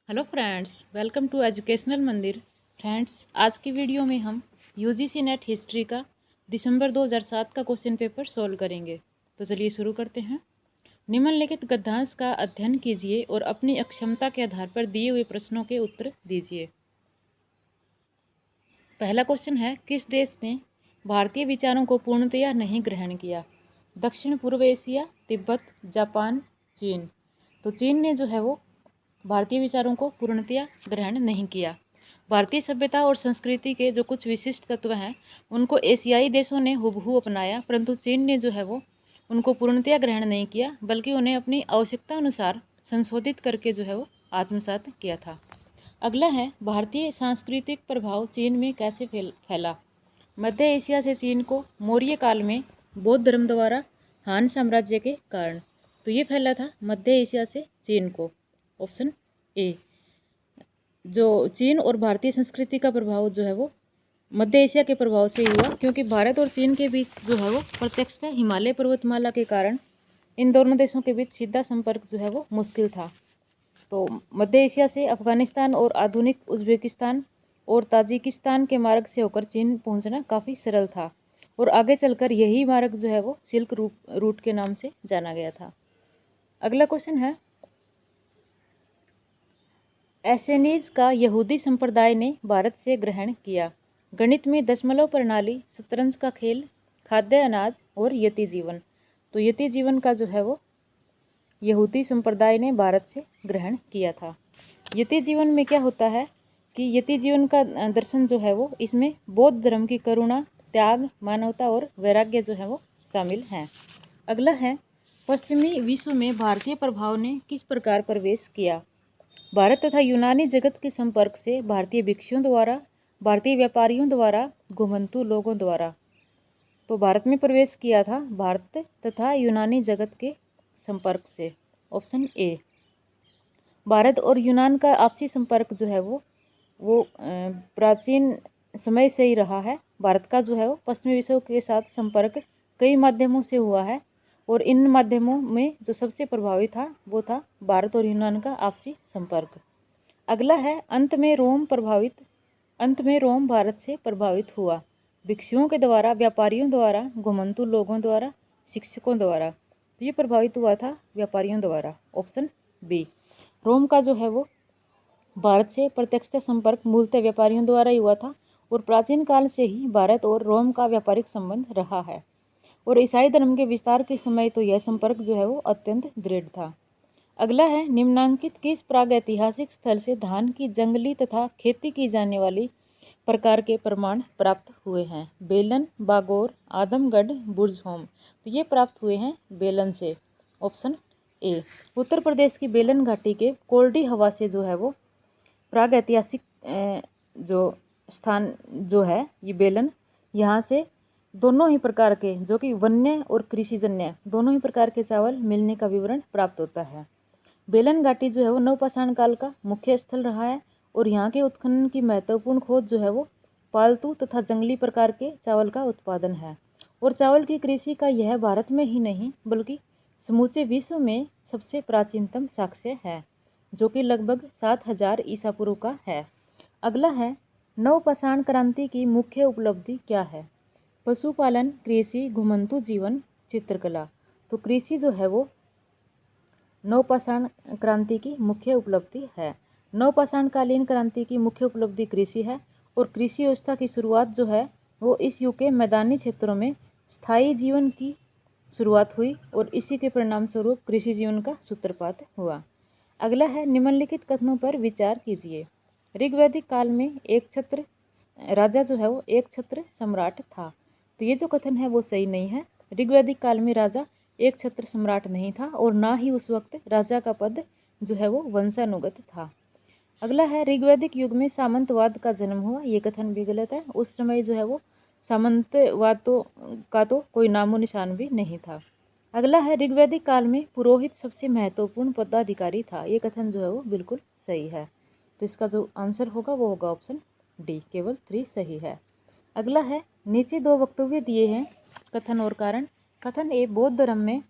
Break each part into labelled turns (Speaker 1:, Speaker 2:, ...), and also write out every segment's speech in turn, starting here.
Speaker 1: Hello friends, welcome to educational Mandir. Friends, आज की video में हम यूजीसी नेट हिस्ट्री का दिसंबर 2007 का क्वेश्चन पेपर सॉल्व करेंगे। तो चलिए शुरू करते हैं। निम्नलिखित गद्यांश का अध्ययन कीजिए और अपनी अक्षमता के आधार पर दिए हुए प्रश्नों के उत्तर दीजिए। पहला क्वेश्चन है, किस देश ने भारतीय विचारों को पूर्णतया नहीं ग्रहण किया? दक्षिण पूर्व एशिया, तिब्बत, जापान, चीन। तो चीन ने जो है वो भारतीय विचारों को पूर्णतया ग्रहण नहीं किया। भारतीय सभ्यता और संस्कृति के जो कुछ विशिष्ट तत्व हैं उनको एशियाई देशों ने हुबहू अपनाया, परंतु चीन ने जो है वो उनको पूर्णतया ग्रहण नहीं किया, बल्कि उन्हें अपनी आवश्यकता अनुसार संशोधित करके जो है वो आत्मसात किया था। अगला है, भारतीय सांस्कृतिक प्रभाव चीन में कैसे फैला? मध्य एशिया से चीन को मौर्य काल में बौद्ध धर्म द्वारा हान साम्राज्य के कारण। तो ये फैला था मध्य एशिया से चीन को। Option A. जो चीन और भारतीय संस्कृति का प्रभाव जो है वो मध्य एशिया के प्रभाव से हुआ, क्योंकि भारत और चीन के बीच जो है वो प्रत्यक्षतः हिमालय पर्वतमाला के कारण इन दोनों देशों के बीच सीधा संपर्क जो है वो मुश्किल था। तो मध्य एशिया से अफगानिस्तान और आधुनिक उज्बेकिस्तान और ताजिकिस्तान के मार्ग से होकर चीन पहुंचना काफ़ी सरल था, और आगे चलकर यही मार्ग जो है वो सिल्क रूट के नाम से जाना गया था। अगला क्वेश्चन है, एसेनीज का यहूदी संप्रदाय ने भारत से ग्रहण किया। गणित में दशमलव प्रणाली, शतरंज का खेल, खाद्य अनाज और यति जीवन। तो यति जीवन का जो है वो यहूदी संप्रदाय ने भारत से ग्रहण किया था। यति जीवन में क्या होता है कि यति जीवन का दर्शन जो है वो इसमें बौद्ध धर्म की करुणा, त्याग, मानवता और वैराग्य जो है वो शामिल हैं। अगला है, पश्चिमी विश्व में भारतीय प्रभाव ने किस प्रकार प्रवेश किया? भारत तथा यूनानी जगत के संपर्क से भारतीय भिक्षुओं द्वारा, भारतीय व्यापारियों द्वारा, घुमंतू लोगों द्वारा। तो भारत में प्रवेश किया था भारत तथा यूनानी जगत के संपर्क से। Option A. भारत और यूनान का आपसी संपर्क जो है वो प्राचीन समय से ही रहा है। भारत का जो है वो पश्चिमी विश्व के साथ संपर्क कई माध्यमों से हुआ है, और इन माध्यमों में जो सबसे प्रभावी था वो था भारत और यूनान का आपसी संपर्क। अगला है, अंत में रोम भारत से प्रभावित हुआ। भिक्षुओं के द्वारा, व्यापारियों द्वारा, घुमंतू लोगों द्वारा, शिक्षकों द्वारा। तो ये प्रभावित हुआ था व्यापारियों द्वारा। Option B. रोम का जो है वो भारत से प्रत्यक्ष संपर्क मूलतः व्यापारियों द्वारा ही हुआ था, और प्राचीन काल से ही भारत और रोम का व्यापारिक संबंध रहा है, और ईसाई धर्म के विस्तार के समय तो यह संपर्क जो है वो अत्यंत दृढ़ था। अगला है, निम्नांकित किस प्रागैतिहासिक स्थल से धान की जंगली तथा खेती की जाने वाली प्रकार के प्रमाण प्राप्त हुए हैं? बेलन, बागोर, आदमगढ़, बुर्जहोम। तो ये प्राप्त हुए हैं बेलन से। Option A. उत्तर प्रदेश की बेलन घाटी के कोल्डी हवा से जो है वो प्रागैतिहासिक जो स्थान जो है ये बेलन, यहाँ से दोनों ही प्रकार के जो कि वन्य और कृषिजन्य दोनों ही प्रकार के चावल मिलने का विवरण प्राप्त होता है। बेलन घाटी जो है वो नवपाषाण काल का मुख्य स्थल रहा है, और यहाँ के उत्खनन की महत्वपूर्ण खोज जो है वो पालतू तथा जंगली प्रकार के चावल का उत्पादन है। और चावल की कृषि का यह भारत में ही नहीं बल्कि समूचे विश्व में सबसे प्राचीनतम साक्ष्य है, जो कि लगभग 7000 ईसा पूर्व का है। अगला है, नवपाषाण क्रांति की मुख्य उपलब्धि क्या है? पशुपालन, कृषि, घुमंतू जीवन, चित्रकला। तो कृषि जो है वो नवपाषाण क्रांति की मुख्य उपलब्धि है। नवपाषाणकालीन क्रांति की मुख्य उपलब्धि कृषि है, और कृषि व्यवस्था की शुरुआत जो है वो इस युग के मैदानी क्षेत्रों में स्थायी जीवन की शुरुआत हुई, और इसी के परिणाम स्वरूप कृषि जीवन का सूत्रपात हुआ। अगला है, निम्नलिखित कथनों पर विचार कीजिए। ऋग्वैदिक काल में एक छत्र राजा जो है वो एक छत्र सम्राट था। तो ये जो कथन है वो सही नहीं है। ऋग्वैदिक काल में राजा एक छत्र सम्राट नहीं था, और ना ही उस वक्त राजा का पद जो है वो वंशानुगत था। अगला है, ऋग्वैदिक युग में सामंतवाद का जन्म हुआ। ये कथन भी गलत है। उस समय जो है वो सामंतवाद का तो कोई नामो निशान भी नहीं था। अगला है, ऋग्वैदिक काल में पुरोहित सबसे महत्वपूर्ण पदाधिकारी था। ये कथन जो है वो बिल्कुल सही है। तो इसका जो आंसर होगा वो होगा ऑप्शन डी, केवल 3 सही है। अगला है, नीचे 2 वक्तव्य दिए हैं, कथन और कारण। कथन ए, बौद्ध धर्म में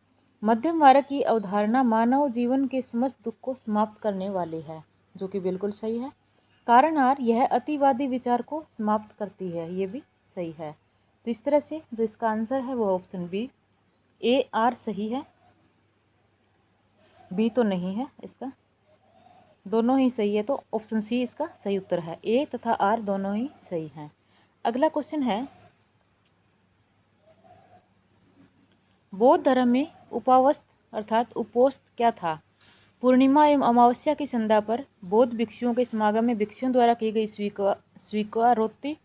Speaker 1: मध्यम मार्ग की अवधारणा मानव जीवन के समस्त दुख को समाप्त करने वाली है। जो कि बिल्कुल सही है। कारण आर, यह अतिवादी विचार को समाप्त करती है, ये भी सही है। तो इस तरह से जो इसका आंसर है वो ऑप्शन बी, ए आर सही है, बी तो नहीं है इसका, दोनों ही सही है। तो ऑप्शन सी इसका सही उत्तर है, ए तथा आर दोनों ही सही हैं। अगला क्वेश्चन है, बौद्ध धर्म में उपावस्त अर्थात उपोस्त क्या था? पूर्णिमा एवं अमावस्या की संध्या पर बौद्ध भिक्षुओं के समागम में भिक्षुओं द्वारा की गई स्वीकारोक्ति,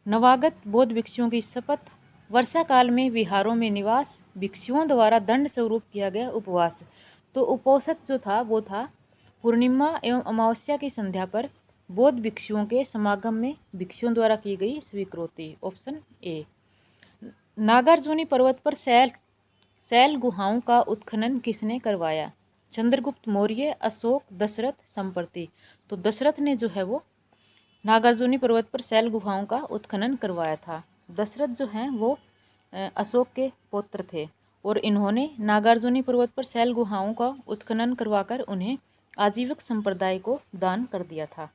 Speaker 1: नवागत बौद्ध भिक्षुओं की शपथ, वर्षा काल में विहारों में निवास, भिक्षुओं द्वारा दंड स्वरूप किया गया उपवास। तो उपोषित जो था वो था पूर्णिमा एवं अमावस्या की संध्या पर बौद्ध भिक्षुओं के समागम में भिक्षुओं द्वारा की गई स्वीकृति, ऑप्शन ए। नागार्जुनी पर्वत पर शैल गुहाओं का उत्खनन किसने करवाया? चंद्रगुप्त मौर्य, अशोक, दशरथ, संप्रति। तो दशरथ ने जो है वो नागार्जुनी पर्वत पर शैल गुहाओं का उत्खनन करवाया था। दशरथ जो हैं वो अशोक के पुत्र थे और इन्होंने नागार्जुनी पर्वत पर शैल गुहाओं का उत्खनन करवाकर उन्हें आजीविक संप्रदाय को दान कर दिया था।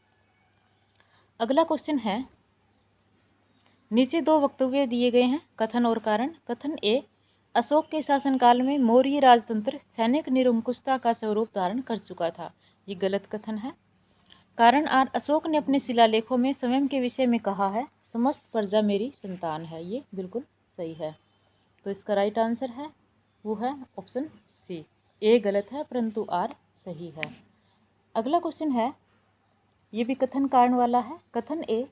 Speaker 1: अगला क्वेश्चन है, नीचे दो वक्तव्य दिए गए हैं, कथन और कारण। कथन ए, अशोक के शासनकाल में मौर्य राजतंत्र सैनिक निरंकुशता का स्वरूप धारण कर चुका था, ये गलत कथन है। कारण आर, अशोक ने अपने शिलालेखों में स्वयं के विषय में कहा है समस्त प्रजा मेरी संतान है, ये बिल्कुल सही है। तो इसका राइट आंसर है वो है ऑप्शन सी, ए गलत है परंतु आर सही है। अगला क्वेश्चन है, ये भी कथन कारण वाला है। कथन ए,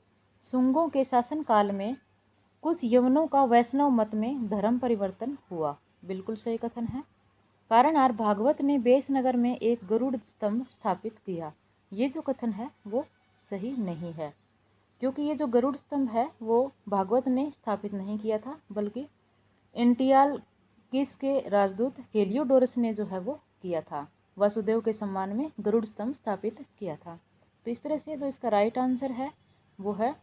Speaker 1: शुंगों के शासनकाल में कुछ यवनों का वैष्णव मत में धर्म परिवर्तन हुआ, बिल्कुल सही कथन है। कारण आर, भागवत ने बेसनगर में एक गरुड़ स्तंभ स्थापित किया, ये जो कथन है वो सही नहीं है, क्योंकि ये जो गरुड़ स्तंभ है वो भागवत ने स्थापित नहीं किया था, बल्कि एंटियालकिस के राजदूत हेलियोडोरस ने जो है वो किया था, वासुदेव के सम्मान में गरुड़ स्तंभ स्थापित किया था। तो इस तरह से जो इसका राइट आंसर है वो है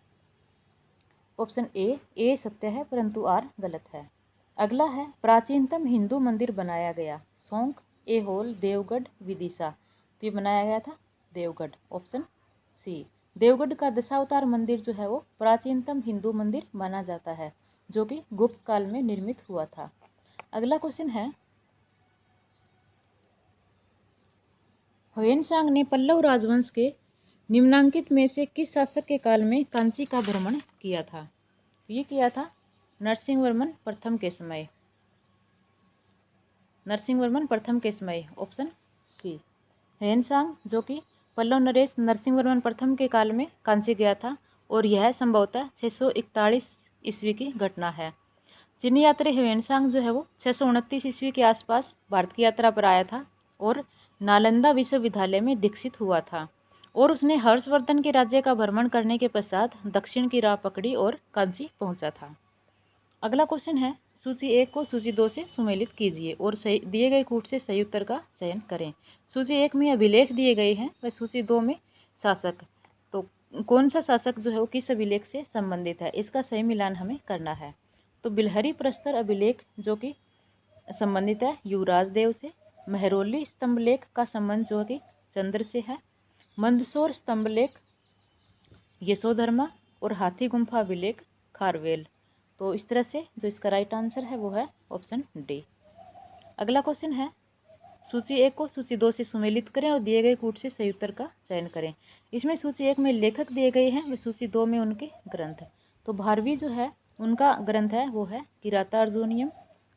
Speaker 1: ऑप्शन ए सत्य है परंतु आर गलत है। अगला है, प्राचीनतम हिंदू मंदिर बनाया गया, सौंक, एहोल, देवगढ़, विदिशा। तो ये बनाया गया था देवगढ़, ऑप्शन सी। देवगढ़ का दशावतार मंदिर जो है वो प्राचीनतम हिंदू मंदिर माना जाता है, जो कि गुप्त काल में निर्मित हुआ था। अगला क्वेश्चन है, ह्वेनसांग ने पल्लव राजवंश के निम्नांकित में से किस शासक के काल में कांची का भ्रमण किया था? ये किया था नरसिंहवर्मन प्रथम के समय, नरसिंहवर्मन प्रथम के समय, ऑप्शन सी। ह्वेनसांग जो कि पल्लव नरेश नरसिंहवर्मन प्रथम के काल में कांची गया था और यह संभवतः 641 ईस्वी की घटना है। चीनी यात्री ह्वेनसांग जो है वो 629 ईस्वी के आसपास भारत की यात्रा पर आया था और नालंदा विश्वविद्यालय में दीक्षित हुआ था और उसने हर्षवर्धन के राज्य का भ्रमण करने के पश्चात दक्षिण की राह पकड़ी और कांची पहुंचा था। अगला क्वेश्चन है, सूची 1 को सूची 2 से सुमेलित कीजिए और सही दिए गए कूट से सही उत्तर का चयन करें। सूची 1 में अभिलेख दिए गए हैं व सूची 2 में शासक। तो कौन सा शासक जो है वो किस अभिलेख से संबंधित है, इसका सही मिलान हमें करना है। तो बिलहरी प्रस्तर अभिलेख जो कि संबंधित है युवराज देव से, महरौली स्तंभलेख का संबंध जो कि चंद्र से है, मंदसौर स्तंभलेख यशोधर्मा और हाथी गुम्फा अभिलेख खारवेल। तो इस तरह से जो इसका राइट आंसर है वो है ऑप्शन डी। अगला क्वेश्चन है, सूची 1 को सूची 2 से सुमेलित करें और दिए गए कूट से सही उत्तर का चयन करें। इसमें सूची 1 में लेखक दिए गए हैं व सूची 2 में उनके ग्रंथ। तो भारवी जो है उनका ग्रंथ है वो है किरातार्जुनीयम,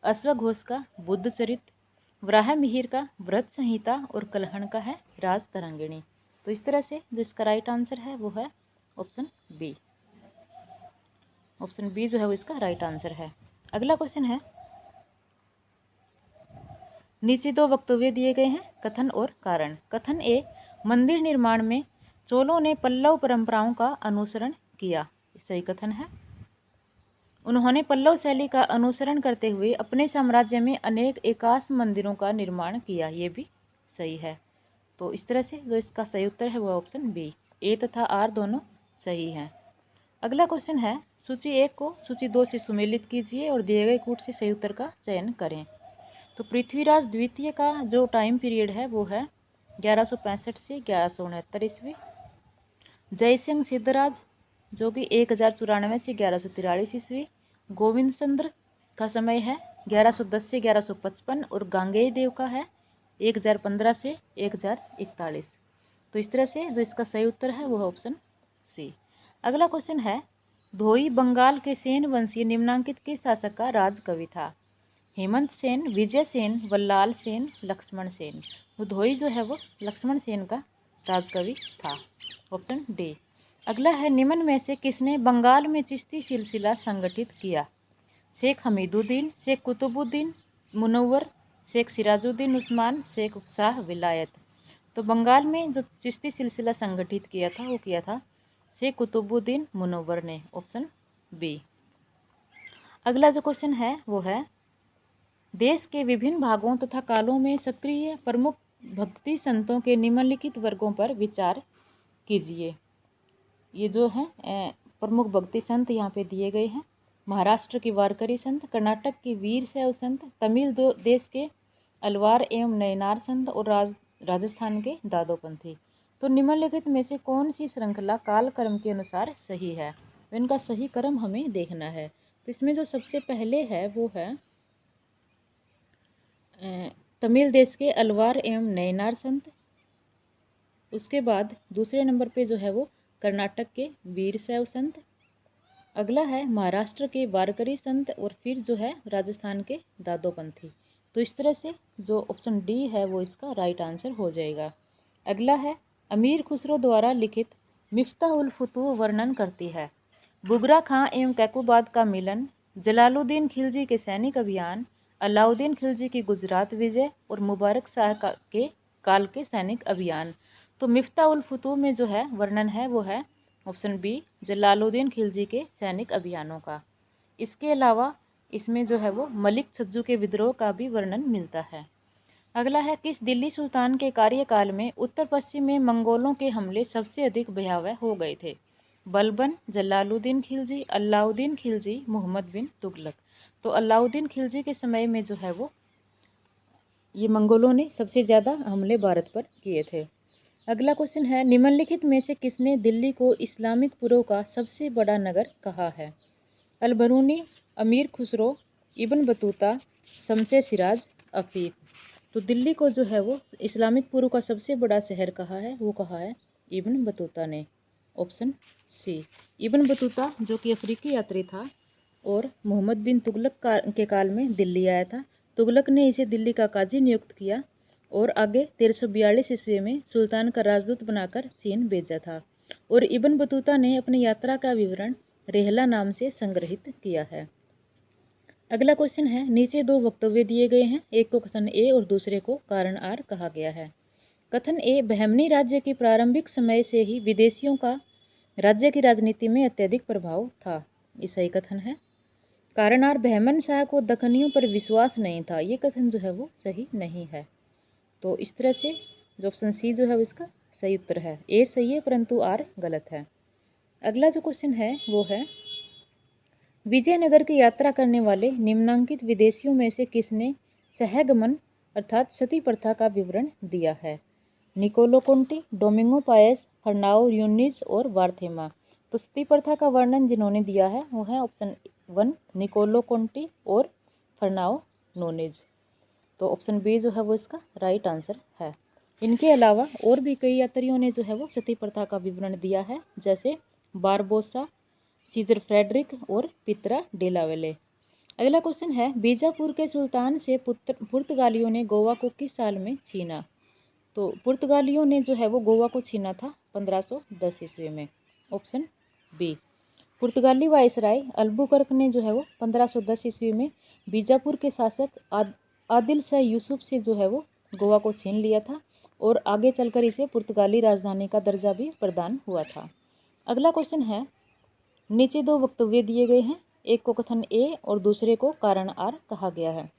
Speaker 1: अश्वघोष का बुद्ध चरित, वराह मिहिर का व्रत संहिता और कलहण का है राज तरंगिणी। तो इस तरह से जो इसका राइट आंसर है वो है ऑप्शन बी। ऑप्शन बी जो है वो इसका राइट आंसर है। अगला क्वेश्चन है, नीचे दो वक्तव्य दिए गए हैं, कथन और कारण। कथन ए, मंदिर निर्माण में चोलों ने पल्लव परंपराओं का अनुसरण किया, सही कथन है। उन्होंने पल्लव शैली का अनुसरण करते हुए अपने साम्राज्य में अनेक एकाश मंदिरों का निर्माण किया, ये भी सही है। तो इस तरह से जो इसका सही उत्तर है वो ऑप्शन बी, ए तथा आर दोनों सही हैं। अगला क्वेश्चन है, सूची 1 को सूची 2 से सुमेलित कीजिए और दिए गए कूट से सही उत्तर का चयन करें। तो पृथ्वीराज द्वितीय का जो टाइम पीरियड है वो है 1165 से 1169 ईस्वी। जय सिंह सिद्धराज जो कि 1094 से 1143 ईस्वी। गोविंद चंद्र का समय है 1110 से 1155 और गांगेय देव का है 1015 से 1041। तो इस तरह से जो इसका सही उत्तर है वो है ऑप्शन सी। अगला क्वेश्चन है, धोई बंगाल के सेन वंशीय निम्नांकित किस शासक का राजकवि था? हेमंत सेन, विजय सेन, वल्लाल सेन, लक्ष्मण सेन। तो धोई जो है वो लक्ष्मण सेन का राजकवि था, ऑप्शन डी। अगला है, निम्न में से किसने बंगाल में चिश्ती सिलसिला संगठित किया? शेख हमीदुद्दीन, शेख कुतुबुद्दीन मुनव्वर, शेख सिराजुद्दीन उस्मान, शेख शाह विलायत। तो बंगाल में जो चिश्ती सिलसिला संगठित किया था वो किया था शेख कुतुबुद्दीन मुनव्वर ने, ऑप्शन बी। अगला जो क्वेश्चन है वो है, देश के विभिन्न भागों तथा कालों में सक्रिय प्रमुख भक्ति संतों के निम्नलिखित वर्गों पर विचार कीजिए। ये जो है प्रमुख भक्ति संत यहाँ पे दिए गए हैं। महाराष्ट्र के वारकरी संत, कर्नाटक के वीर शैव संत, तमिल देश के अलवार एवं नयनार संत और राजस्थान के दादोपंथी। तो निम्नलिखित में से कौन सी श्रृंखला काल क्रम के अनुसार सही है? इनका सही क्रम हमें देखना है। तो इसमें जो सबसे पहले है वो है तमिल देश के अलवार एवं नयनार संत। उसके बाद दूसरे नंबर पे जो है वो कर्नाटक के वीर शैव संत। अगला है महाराष्ट्र के वारकरी संत और फिर जो है राजस्थान के दादोपंथी। तो इस तरह से जो ऑप्शन डी है वो इसका राइट आंसर हो जाएगा। अगला है, अमीर खुसरो द्वारा लिखित मिफ्ताह उल फुतूह वर्णन करती है बुगरा खां एवं कैकुबाद का मिलन, जलालुद्दीन खिलजी के सैनिक अभियान, अलाउद्दीन खिलजी की गुजरात विजय और मुबारक शाह के काल के सैनिक अभियान। तो मिफ्ताह उल फुतूह में जो है वर्णन है वो है ऑप्शन बी, जलालुद्दीन खिलजी के सैनिक अभियानों का। इसके अलावा इसमें जो है वो मलिक छज्जू के विद्रोह का भी वर्णन मिलता है। अगला है, किस दिल्ली सुल्तान के कार्यकाल में उत्तर पश्चिम में मंगोलों के हमले सबसे अधिक भयावह हो गए थे? बलबन, जलालुद्दीन खिलजी, अलाउद्दीन खिलजी, मोहम्मद बिन तुगलक। तो अलाउद्दीन खिलजी के समय में जो है वो ये मंगोलों ने सबसे ज़्यादा हमले भारत पर किए थे। अगला क्वेश्चन है, निम्नलिखित में से किसने दिल्ली को इस्लामिक पुरों का सबसे बड़ा नगर कहा है? Alberuni, Amir Khusro, Ibn Battuta, Shams Siraj, Afif. तो दिल्ली को जो है वो इस्लामिक पुरों का सबसे बड़ा शहर कहा है वो कहा है इब्न बतूता ने, ऑप्शन सी। इब्न बतूता जो कि अफ्रीकी यात्री था और मोहम्मद बिन तुगलक के काल में दिल्ली आया था। तुगलक ने इसे दिल्ली का काजी नियुक्त किया और आगे 1342 ईस्वी में सुल्तान का राजदूत बनाकर चीन भेजा था। और इब्न बतूता ने अपनी यात्रा का विवरण रेहला नाम से संग्रहित किया है। अगला क्वेश्चन है, नीचे दो वक्तव्य दिए गए हैं, एक को कथन ए और दूसरे को कारण आर कहा गया है। कथन ए, बहमनी राज्य के प्रारंभिक समय से ही विदेशियों का राज्य की राजनीति में अत्यधिक प्रभाव था, ये सही कथन है। कारण आर, बहमन शाह को दक्कनियों पर विश्वास नहीं था, ये कथन जो है वो सही नहीं है। तो इस तरह से जो ऑप्शन सी जो है इसका सही उत्तर है। ए सही है परंतु आर गलत है। अगला जो क्वेश्चन है वो है, विजयनगर की यात्रा करने वाले निम्नांकित विदेशियों में से किसने सहगमन अर्थात सती प्रथा का विवरण दिया है? Niccolo Conti, Domingo Paes, Fernao Nunes और वार्थेमा। तो सती प्रथा का वर्णन जिन्होंने दिया है वो है ऑप्शन 1 निकोलो कोंटी और फर्नाओ नोनेज। तो ऑप्शन बी जो है वो इसका राइट आंसर है। इनके अलावा और भी कई यात्रियों ने जो है वो सती प्रथा का विवरण दिया है, जैसे बारबोसा, सीजर फ्रेडरिक और पित्रा डेलावेले। अगला क्वेश्चन है, बीजापुर के सुल्तान से पुर्तगालियों ने गोवा को किस साल में छीना? तो पुर्तगालियों ने जो है वो गोवा को छीना था 1510 ईस्वी में, ऑप्शन बी। पुर्तगाली वायसराय अल्बुकर्क ने जो है वो 1510 ईस्वी में बीजापुर के शासक आदिल शाह यूसुफ से जो है वो गोवा को छीन लिया था और आगे चलकर इसे पुर्तगाली राजधानी का दर्जा भी प्रदान हुआ था। अगला क्वेश्चन है, नीचे दो वक्तव्य दिए गए हैं, एक को कथन ए और दूसरे को कारण आर कहा गया है।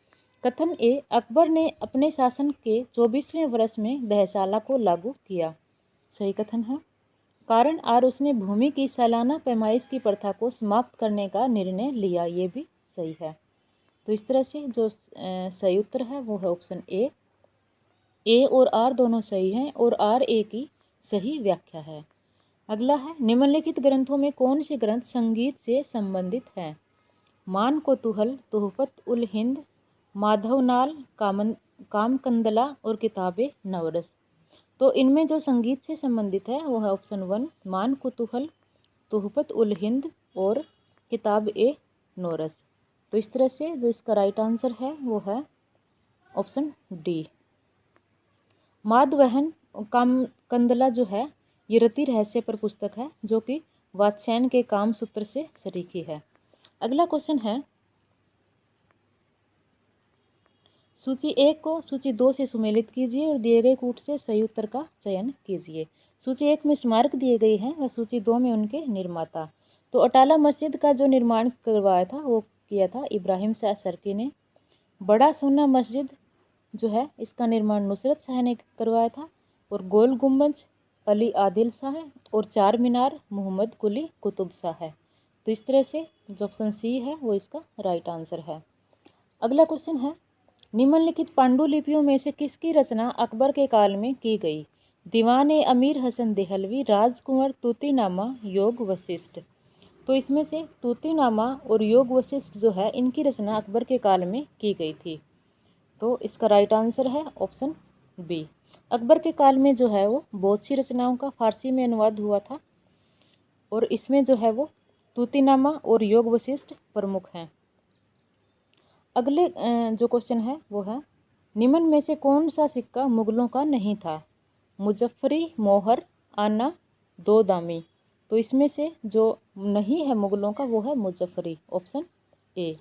Speaker 1: कथन ए, अकबर ने अपने शासन के 24वें वर्ष में दहशाला को लागू किया, सही कथन है। कारण आर, उसने भूमि की सालाना पैमाइश की प्रथा को समाप्त करने का निर्णय लिया, ये भी सही है। तो इस तरह से जो सही उत्तर है वो है ऑप्शन ए। ए और आर दोनों सही हैं और आर ए की सही व्याख्या है। अगला है, निम्नलिखित ग्रंथों में कौन से ग्रंथ संगीत से संबंधित हैं? मान कोतूहल, तोहफत उल हिंद, माधवनाल, कामकंदला और किताबे नवरस। तो इनमें जो संगीत से संबंधित है वो है ऑप्शन 1 मान कुतूहल, तोहफत उल हिंद और किताब ए नोरस। तो इस तरह से जो इसका राइट आंसर है वो है ऑप्शन डी। माधवहन कामकंदला जो है ये रति रहस्य पर पुस्तक है जो कि वात्स्यायन के काम सूत्र से सरीखी है। अगला क्वेश्चन है, सूची 1 को सूची 2 से सुमेलित कीजिए और दिए गए कूट से सही उत्तर का चयन कीजिए। सूची 1 में स्मारक दिए गए हैं व सूची 2 में उनके निर्माता। तो अटाला मस्जिद का जो निर्माण करवाया था वो किया था इब्राहिम शाह सरकी ने। बड़ा सोना मस्जिद जो है इसका निर्माण नुसरत शाह ने करवाया था और गोल गुम्बज अली आदिल शाह है और चार मीनार मोहम्मद कुली कुतुब शाह है। तो इस तरह से जो ऑप्शन सी है वो इसका राइट आंसर है। अगला क्वेश्चन है, निम्नलिखित पांडुलिपियों में से किसकी रचना अकबर के काल में की गई? दीवान ए अमीर हसन देहलवी, राजकुंवर, तूतीनामा, योग वशिष्ठ। तो इसमें से तूतीनामा और योग वशिष्ठ जो है इनकी रचना अकबर के काल में की गई थी। तो इसका राइट आंसर है ऑप्शन बी। अकबर के काल में जो है वो बहुत सी रचनाओं का फारसी में अनुवाद हुआ था और इसमें जो है वो तूतीनामा और योग वशिष्ठ प्रमुख हैं। अगले जो क्वेश्चन है वो है, निम्न में से कौन सा सिक्का मुगलों का नहीं था? मुजफ्फरी, मोहर, आना, दो दामी। तो इसमें से जो नहीं है मुगलों का वो है मुजफ्फरी, ऑप्शन ए।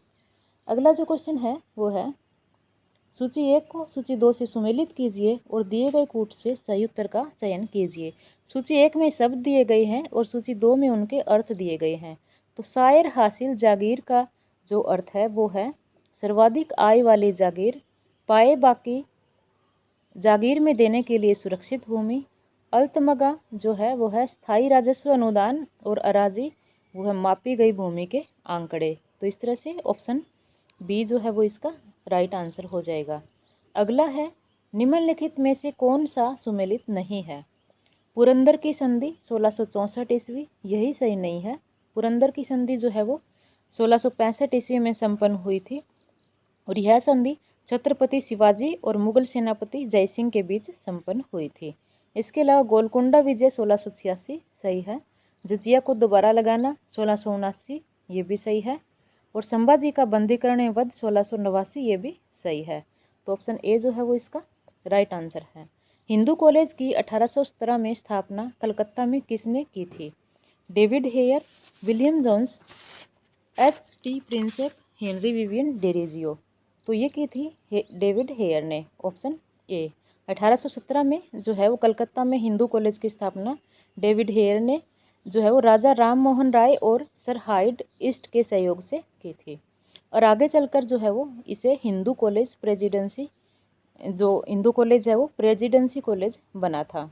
Speaker 1: अगला जो क्वेश्चन है वो है, सूची 1 को सूची 2 से सुमेलित कीजिए और दिए गए कूट से सही उत्तर का चयन कीजिए। सूची 1 में शब्द दिए गए हैं और सूची 2 में उनके अर्थ दिए गए हैं। तो शायर हासिल जागीर का जो अर्थ है वो है सर्वाधिक आय वाली जागीर, पाए बाकी जागीर में देने के लिए सुरक्षित भूमि, अल्तमगा जो है वो है स्थायी राजस्व अनुदान और अराजी वो है मापी गई भूमि के आंकड़े। तो इस तरह से ऑप्शन बी जो है वो इसका राइट आंसर हो जाएगा। अगला है, निम्नलिखित में से कौन सा सुमेलित नहीं है? पुरंदर की संधि 1664 ईस्वी, यही सही नहीं है। पुरंदर की संधि जो है वो 1665 ईस्वी में संपन्न हुई थी और यह संधि छत्रपति शिवाजी और मुगल सेनापति जयसिंह के बीच संपन्न हुई थी। इसके अलावा गोलकुंडा विजय 1686 सही है। जजिया को दोबारा लगाना 1679 ये भी सही है और संभाजी का बंदीकरण एवं वध 1689 ये भी सही है। तो ऑप्शन ए जो है वो इसका राइट आंसर है। हिंदू कॉलेज की 1817 में स्थापना कलकत्ता में किसने की थी? David Hare, William Jones, HT. Prinsep, Henry Vivian Derozio. तो ये की थी डेविड हेयर ने, ऑप्शन ए। 1817 में जो है वो कलकत्ता में हिंदू कॉलेज की स्थापना डेविड हेयर ने जो है वो राजा राम मोहन राय और सर हाइड ईस्ट के सहयोग से की थी और आगे चलकर जो है वो इसे हिंदू कॉलेज प्रेसिडेंसी जो हिंदू कॉलेज है वो प्रेसिडेंसी कॉलेज बना था।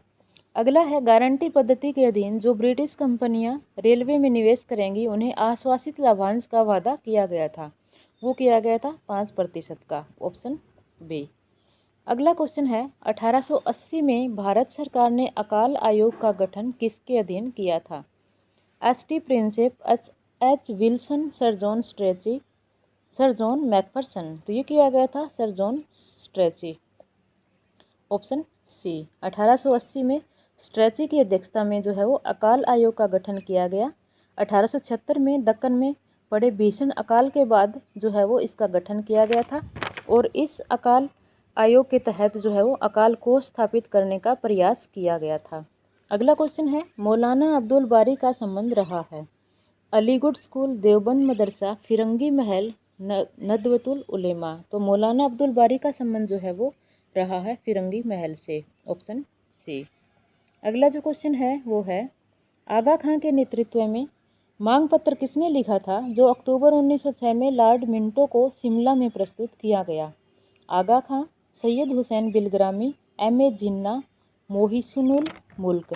Speaker 1: अगला है, गारंटी पद्धति के अधीन जो ब्रिटिश कंपनियां रेलवे में निवेश करेंगी उन्हें आश्वासित लाभांश का वादा किया गया था। वो किया गया था 5% का, ऑप्शन बी। अगला क्वेश्चन है, 1880 में भारत सरकार ने अकाल आयोग का गठन किसके अधीन किया था? HT. Prinsep, H Wilson, sir John Strachey, sir John Macpherson. तो ये किया गया था sir John Strachey, option C. 1880 में स्ट्रेची की अध्यक्षता में जो है वो अकाल आयोग का गठन किया गया। 1876 में दक्कन में पड़े भीषण अकाल के बाद जो है वो इसका गठन किया गया था और इस अकाल आयोग के तहत जो है वो अकाल को स्थापित करने का प्रयास किया गया था। अगला क्वेश्चन है, मौलाना अब्दुल बारी का संबंध रहा है? अलीगढ़ स्कूल, देवबंद मदरसा, फिरंगी महल, नदवतुल उलेमा। तो मौलाना अब्दुल बारी का संबंध जो है वो रहा है फिरंगी महल से, ऑप्शन सी। अगला जो क्वेश्चन है वो है, आगा खां के नेतृत्व में मांग पत्र किसने लिखा था जो अक्टूबर 1906 में लॉर्ड मिंटो को शिमला में प्रस्तुत किया गया? आगा खां, सैयद हुसैन बिलग्रामी, एम.ए. जिन्ना, मोहिसुनुल मुल्क।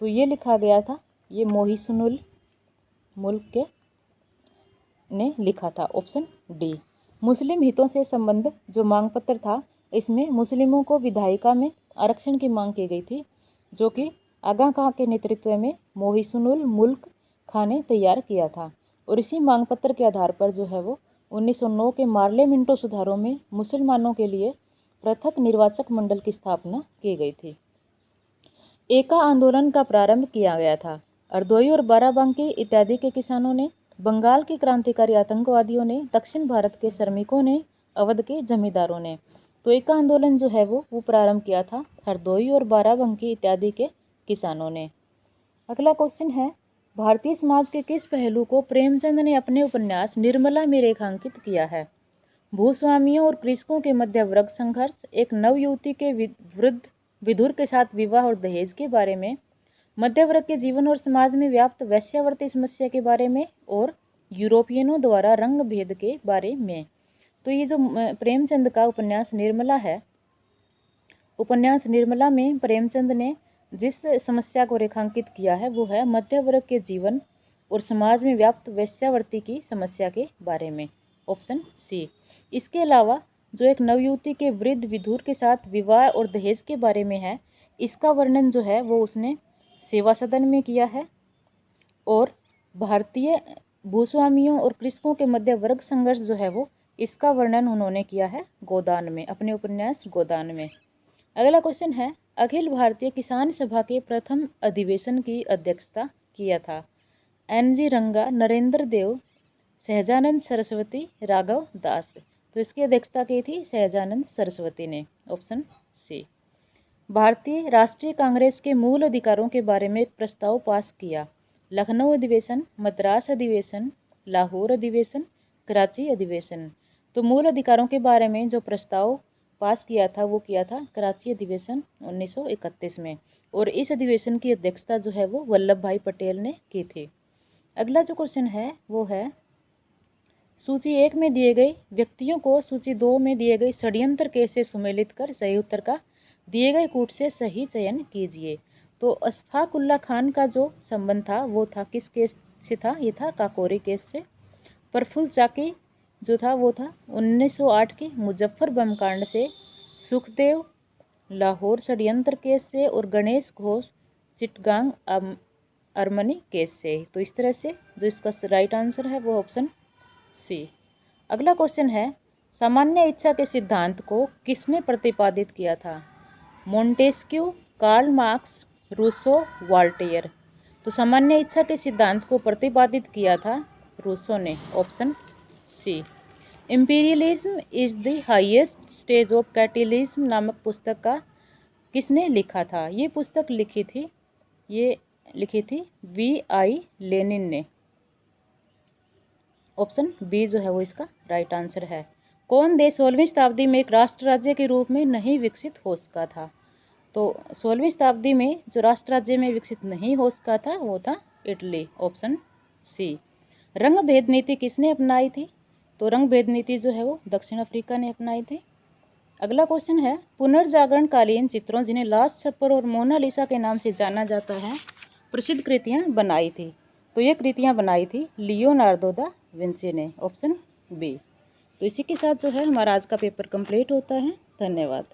Speaker 1: तो ये लिखा गया था, ये मोहिसुनुल मुल्क के ने लिखा था, ऑप्शन डी। मुस्लिम हितों से संबंध जो मांग पत्र था इसमें मुस्लिमों को विधायिका में आरक्षण की मांग की गई थी, जो कि आगा खां के नेतृत्व में मोहिसुनुल मुल्क खां ने तैयार किया था। और इसी मांग पत्र के आधार पर जो है वो 1909 के मार्ले मिंटो सुधारों में मुसलमानों के लिए पृथक निर्वाचक मंडल की स्थापना की गई थी। एका आंदोलन का प्रारंभ किया गया था। हरदोई और बाराबंकी इत्यादि के किसानों ने, बंगाल के क्रांतिकारी आतंकवादियों ने, दक्षिण भारत के श्रमिकों ने, अवध के जमींदारों ने। तो एका आंदोलन जो है वो प्रारंभ किया था हरदोई और बाराबंकी इत्यादि के किसानों ने। अगला क्वेश्चन है, भारतीय समाज के किस पहलू को प्रेमचंद ने अपने उपन्यास निर्मला में रेखांकित किया है? भूस्वामियों और कृषकों के मध्य वर्ग संघर्ष, एक नवयुवती के वृद्ध विधुर के साथ विवाह और दहेज के बारे में, मध्य वर्ग के जीवन और समाज में व्याप्त वैश्यावृत्ति समस्या के बारे में, और यूरोपियनों द्वारा रंग भेद के बारे में। तो ये जो प्रेमचंद का उपन्यास निर्मला है, उपन्यास निर्मला में प्रेमचंद ने जिस समस्या को रेखांकित किया है वो है मध्य वर्ग के जीवन और समाज में व्याप्त वैश्यावृत्ति की समस्या के बारे में, ऑप्शन सी। इसके अलावा जो एक नवयुवती के वृद्ध विधुर के साथ विवाह और दहेज के बारे में है, इसका वर्णन जो है वो उसने सेवा सदन में किया है। और भारतीय भूस्वामियों और कृषकों के मध्य वर्ग संघर्ष जो है वो, इसका वर्णन उन्होंने किया है गोदान में, अपने उपन्यास गोदान में। अगला क्वेश्चन है, अखिल भारतीय किसान सभा के प्रथम अधिवेशन की अध्यक्षता किया था? NG रंगा, नरेंद्र देव, सहजानंद सरस्वती, राघव दास। तो इसकी अध्यक्षता की थी सहजानंद सरस्वती ने, ऑप्शन सी। भारतीय राष्ट्रीय कांग्रेस के मूल अधिकारों के बारे में एक प्रस्ताव पास किया? लखनऊ अधिवेशन, मद्रास अधिवेशन, लाहौर अधिवेशन, कराची अधिवेशन। तो मूल अधिकारों के बारे में जो प्रस्ताव पास किया था वो किया था कराची अधिवेशन 1931 में, और इस अधिवेशन की अध्यक्षता जो है वो वल्लभ भाई पटेल ने की थी। अगला जो क्वेश्चन है वो है, सूची 1 में दिए गए व्यक्तियों को सूची 2 में दिए गए षड्यंत्र केस से सुमेलित कर सही उत्तर का दिए गए कूट से सही चयन कीजिए। तो अशफाकुल्ला खान का जो संबंध था वो था किस केस से था? ये था काकोरी केस से। प्रफुल्ल चाकी जो था वो था 1908 की मुजफ्फर बम कांड से। सुखदेव लाहौर षड्यंत्र केस से, और गणेश घोष चिटगांग अरमनी केस से। तो इस तरह से जो इसका राइट आंसर है वो ऑप्शन सी। अगला क्वेश्चन है, सामान्य इच्छा के सिद्धांत को किसने प्रतिपादित किया था? Montesquieu, Karl Marx, Rousseau, Voltaire. तो सामान्य इच्छा के सिद्धांत को प्रतिपादित किया था रूसो ने, option C. Imperialism is the highest stage of capitalism नामक पुस्तक का किसने लिखा था? ये पुस्तक लिखी थी V.I. लेनिन ने, ऑप्शन बी जो है वो इसका राइट आंसर है। कौन देश 16वीं शताब्दी में एक राष्ट्र राज्य के रूप में नहीं विकसित हो सका था? तो 16वीं शताब्दी में जो राष्ट्र राज्य में विकसित नहीं हो सका था वो था इटली, ऑप्शन सी। रंग भेद नीति किसने अपनाई थी? तो रंग भेद नीति जो है वो दक्षिण अफ्रीका ने अपनाई थी। अगला क्वेश्चन है, पुनर्जागरण कालीन चित्रों जिन्हें लास्ट सपर और मोनालिसा के नाम से जाना जाता है, प्रसिद्ध कृतियां बनाई थी? तो ये कृतियां बनाई थी लियोनार्दो दा विंची ने, ऑप्शन बी। तो इसी के साथ जो है हमारा आज का पेपर कंप्लीट होता है। धन्यवाद।